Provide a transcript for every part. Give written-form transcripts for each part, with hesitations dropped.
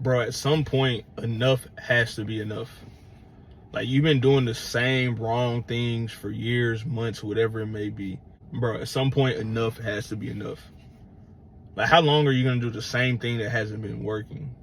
bro, at some point, enough has to be enough. Like, you've been doing the same wrong things for years, months, whatever it may be. Bro, at some point, enough has to be enough. Like, how long are you going to do the same thing that hasn't been working?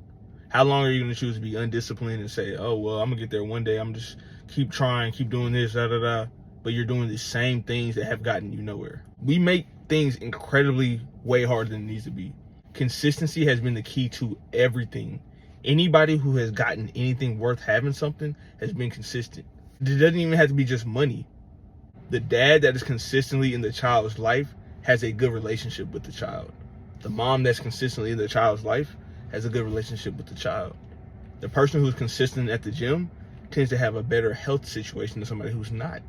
How long are you going to choose to be undisciplined and say, oh, well, I'm going to get there one day. I'm just keep trying, keep doing this, da-da-da. But you're doing the same things that have gotten you nowhere. We make things incredibly way harder than it needs to be. Consistency has been the key to everything. Anybody who has gotten anything worth having something has been consistent. It doesn't even have to be just money. The dad that is consistently in the child's life has a good relationship with the child. The mom that's consistently in the child's life has a good relationship with the child. The person who's consistent at the gym tends to have a better health situation than somebody who's not.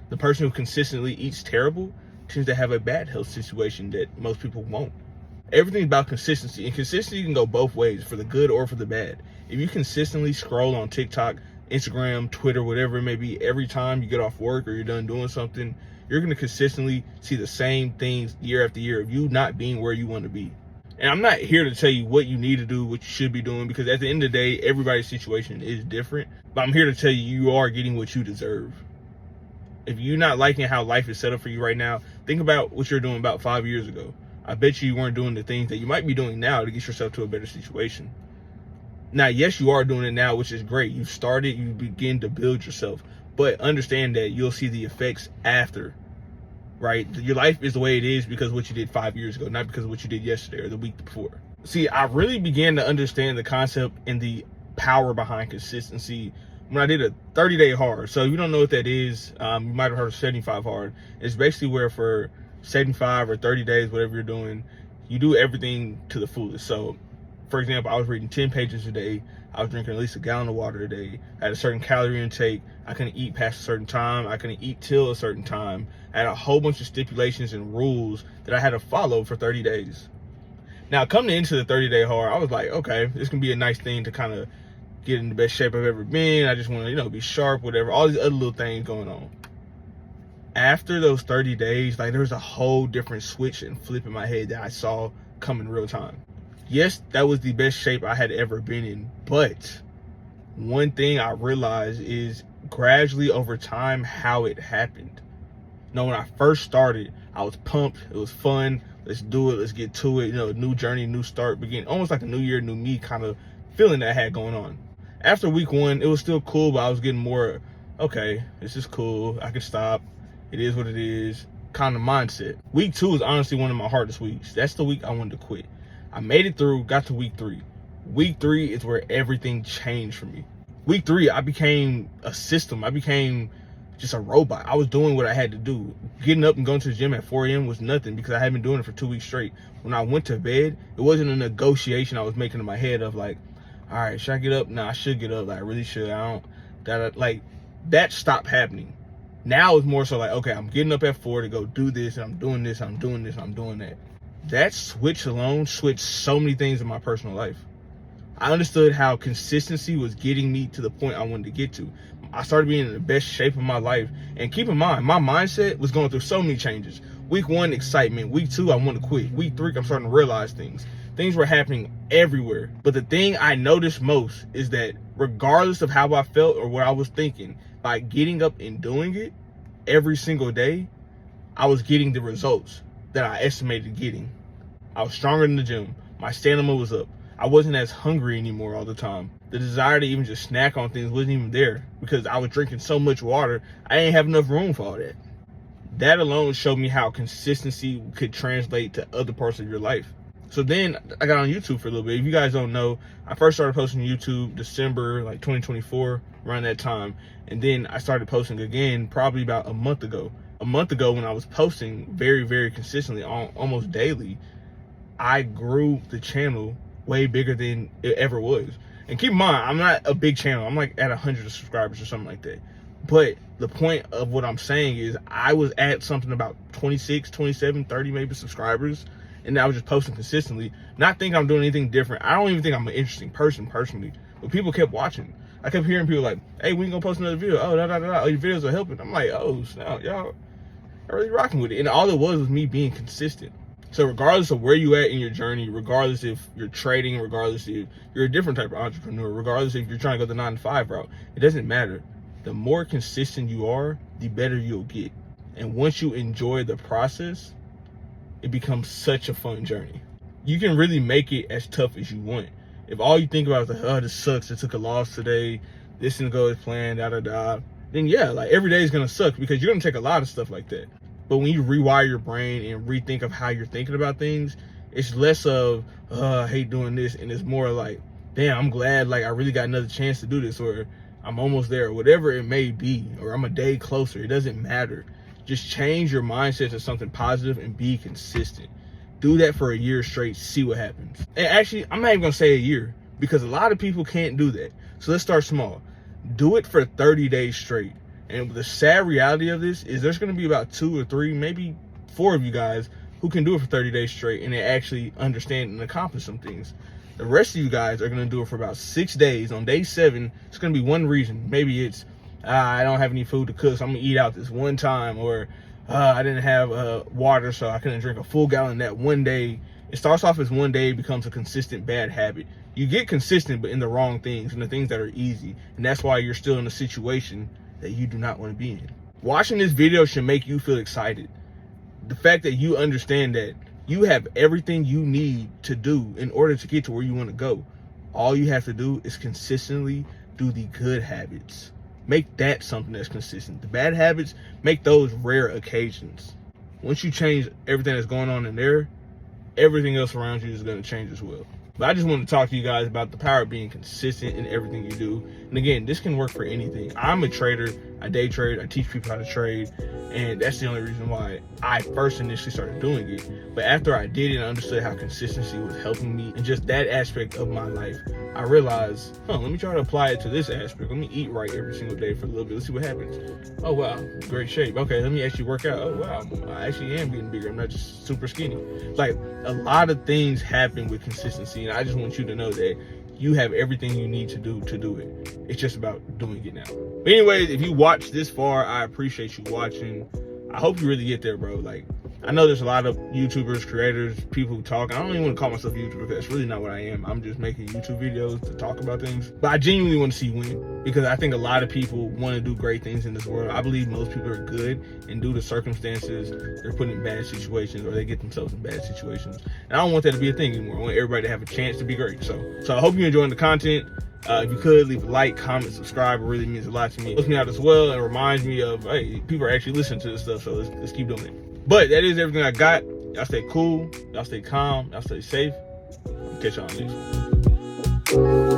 The person who consistently eats terrible tends to have a bad health situation that most people won't. Everything's about consistency, and consistency can go both ways, for the good or for the bad. If you consistently scroll on TikTok, Instagram, Twitter, whatever it may be, every time you get off work or you're done doing something, you're going to consistently see the same things year after year of you not being where you want to be. And I'm not here to tell you what you need to do, what you should be doing, because at the end of the day, everybody's situation is different. But I'm here to tell you are getting what you deserve. If you're not liking how life is set up for you right now, think about what you're doing about 5 years ago. I bet you weren't doing the things that you might be doing now to get yourself to a better situation. Now, yes, you are doing it now, which is great. You started, you begin to build yourself. But understand that you'll see the effects after, right? Your life is the way it is because of what you did 5 years ago, not because of what you did yesterday or the week before. See, I really began to understand the concept and the power behind consistency when I did a 30-day hard. So if you don't know what that is, you might have heard of 75 hard. It's basically where for 75 or 30 days, whatever you're doing, you do everything to the fullest. So, for example, I was reading 10 pages a day. I was drinking at least a gallon of water a day. I had a certain calorie intake. I couldn't eat past a certain time. I couldn't eat till a certain time. I had a whole bunch of stipulations and rules that I had to follow for 30 days. Now, coming into the 30-day hard, I was like, okay, this can be a nice thing to kind of get in the best shape I've ever been. I just want to, be sharp, whatever. All these other little things going on. After those 30 days, like, there was a whole different switch and flip in my head that I saw come in real time. Yes, that was the best shape I had ever been in, but one thing I realized is gradually over time how it happened. When I first started, I was pumped. It was fun. Let's do it. Let's get to it. New journey, new start, begin. Almost like a new year, new me kind of feeling that I had going on. After week 1, it was still cool, but I was getting more, okay, this is cool. I can stop. It is what it is kind of mindset. Week 2 is honestly one of my hardest weeks. That's the week I wanted to quit. I made it through, got to week 3. Week 3 is where everything changed for me. Week 3, I became a system. I became just a robot. I was doing what I had to do. Getting up and going to the gym at 4 a.m. was nothing because I had been doing it for 2 weeks straight. When I went to bed, it wasn't a negotiation I was making in my head of like, all right, should I get up? No, I should get up. Like, I really should. That stopped happening. Now it's more so like, okay, I'm getting up at 4 to go do this, and I'm doing this, I'm doing this, I'm doing that. That switch alone switched so many things in my personal life. I understood how consistency was getting me to the point I wanted to get to. I started being in the best shape of my life. And keep in mind, my mindset was going through so many changes. Week 1, excitement. Week 2, I want to quit. Week 3, I'm starting to realize things. Things were happening everywhere. But the thing I noticed most is that regardless of how I felt or what I was thinking, by getting up and doing it every single day, I was getting the results that I estimated getting. I was stronger in the gym. My stamina was up. I wasn't as hungry anymore all the time. The desire to even just snack on things wasn't even there because I was drinking so much water, I didn't have enough room for all that. That alone showed me how consistency could translate to other parts of your life. So then I got on YouTube for a little bit. If you guys don't know, I first started posting on YouTube December 2024, around that time. And then I started posting again probably about a month ago. A month ago when I was posting very, very consistently, almost daily, I grew the channel way bigger than it ever was. And keep in mind, I'm not a big channel. I'm like at 100 subscribers or something like that. But the point of what I'm saying is I was at something about 26, 27, 30 maybe subscribers. And I was just posting consistently. Not think I'm doing anything different. I don't even think I'm an interesting person personally. But people kept watching. I kept hearing people like, hey, we gonna post another video. Oh, oh, your videos are helping. I'm like, oh, snap, y'all are really rocking with it. And all it was me being consistent. So regardless of where you at in your journey, regardless if you're trading, regardless if you're a different type of entrepreneur, regardless if you're trying to go the 9-to-5 route, it doesn't matter. The more consistent you are, the better you'll get. And once you enjoy the process, it becomes such a fun journey. You can really make it as tough as you want. If all you think about is like, oh, this sucks, I took a loss today, this didn't go as planned, then yeah, like every day is gonna suck because you're gonna take a lot of stuff like that. But when you rewire your brain and rethink of how you're thinking about things, it's less of, I hate doing this, and it's more like, damn, I'm glad like I really got another chance to do this, or I'm almost there, or whatever it may be, or I'm a day closer. It doesn't matter. Just change your mindset to something positive and be consistent. Do that for a year straight, see what happens. And actually, I'm not even gonna say a year because a lot of people can't do that. So let's start small. Do it for 30 days straight. And the sad reality of this is there's gonna be about 2 or 3, maybe 4 of you guys who can do it for 30 days straight and they actually understand and accomplish some things. The rest of you guys are gonna do it for about 6 days. On day 7, it's gonna be one reason. Maybe it's, I don't have any food to cook, so I'm gonna eat out this one time, or I didn't have water, so I couldn't drink a full gallon that one day. It starts off as one day, it becomes a consistent bad habit. You get consistent, but in the wrong things and the things that are easy. And that's why you're still in a situation that you do not want to be in. Watching this video should make you feel excited. The fact that you understand that you have everything you need to do in order to get to where you want to go. All you have to do is consistently do the good habits. Make that something that's consistent. The bad habits, make those rare occasions. Once you change everything that's going on in there, everything else around you is going to change as well. But I just want to talk to you guys about the power of being consistent in everything you do. And again, this can work for anything. I'm a trader, I day trade, I teach people how to trade. And that's the only reason why I first initially started doing it. But after I did it and understood how consistency was helping me and just that aspect of my life, I realized, let me try to apply it to this aspect. Let me eat right every single day for a little bit. Let's see what happens. Oh, wow, great shape. Okay, let me actually work out. Oh, wow, I actually am getting bigger. I'm not just super skinny. Like, a lot of things happen with consistency, and I just want you to know that you have everything you need to do it. It's just about doing it now. But anyways, if you watch this far, I appreciate you watching. I hope you really get there, bro. Like, I know there's a lot of YouTubers, creators, people who talk. I don't even want to call myself a YouTuber because that's really not what I am. I'm just making YouTube videos to talk about things. But I genuinely want to see you win because I think a lot of people want to do great things in this world. I believe most people are good, and due to circumstances, they're put in bad situations or they get themselves in bad situations. And I don't want that to be a thing anymore. I want everybody to have a chance to be great. So I hope you're enjoying the content. If you could, leave a like, comment, subscribe. It really means a lot to me. It helps me out as well and reminds me of, hey, people are actually listening to this stuff, so let's keep doing it. But that is everything I got. Y'all stay cool. Y'all stay calm. Y'all stay safe. Catch y'all on the next one.